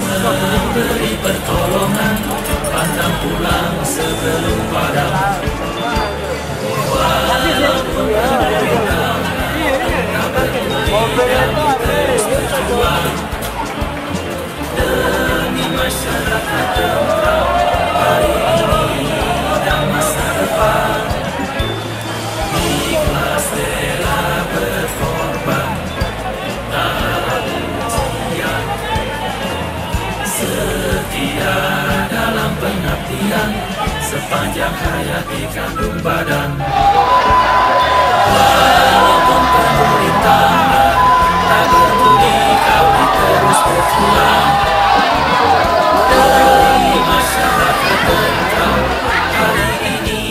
memberi pertolongan, pantang pulang sebelum padam. Walaupun penderitaan, tak peduli terus berjuang demi masyarakat tentram hari ini dan masa depan. Ikhlas rela berkorban, tak harap pujian, setia dalam pengabdian, sepanjang hayat dikandung badan. Walaupun penuh rintangan, tak peduli kami terus berjuang demi masyarakat tentram hari ini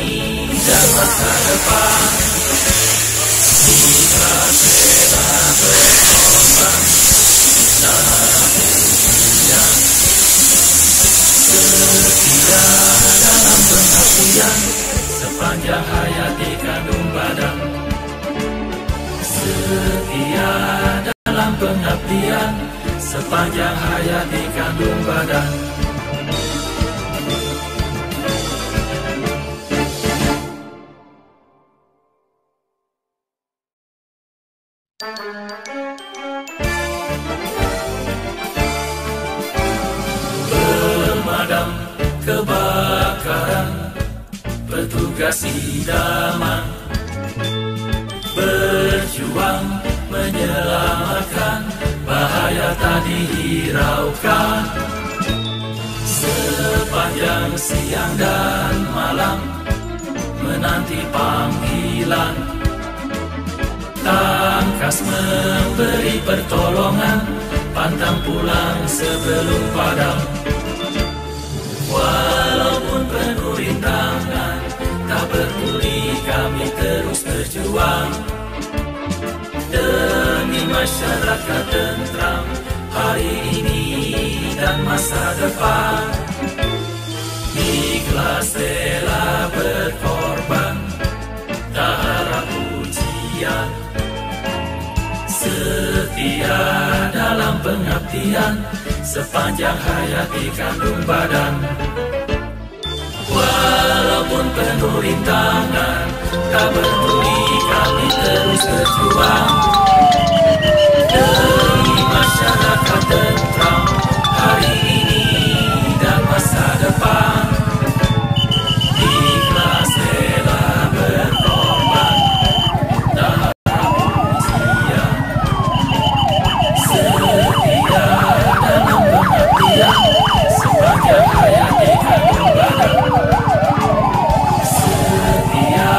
dan masa depan. Ikhlas rela berkorban, tak harap pujian, setia dalam pengabdian, sepanjang hayat dikandung badan. Setia dalam pengabdian, sepanjang hayat dikandung badan. Pemadam kebakaran, petugas idaman, berjuang menyelamatkan, bahaya tak dihiraukan. Sepanjang siang dan malam menanti panggilan, tangkas memberi pertolongan, pantang pulang sebelum padam. Walaupun penuh rintangan, tak peduli kami terus berjuang demi masyarakat tentram hari ini dan masa depan. Ikhlas rela berkorban, tak harap pujian, setia dalam pengabdian, sepanjang hayat dikandung badan. Walaupun penuh rintangan, tak peduli kami terus berjuang demi masyarakat tentram hari ini dan masa depan. Ikhlas rela berkorban, tak harap pujian, setia dalam pengabdian, sepanjang hayat dikandung badan. Setia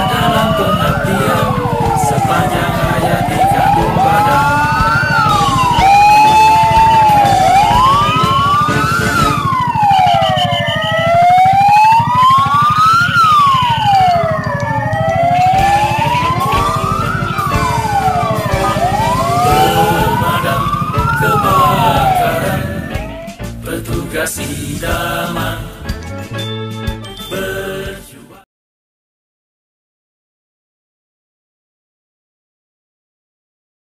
dalam pengabdian, sepanjang hayat dikandung badan. Pemadam kebakaran, petugas idaman,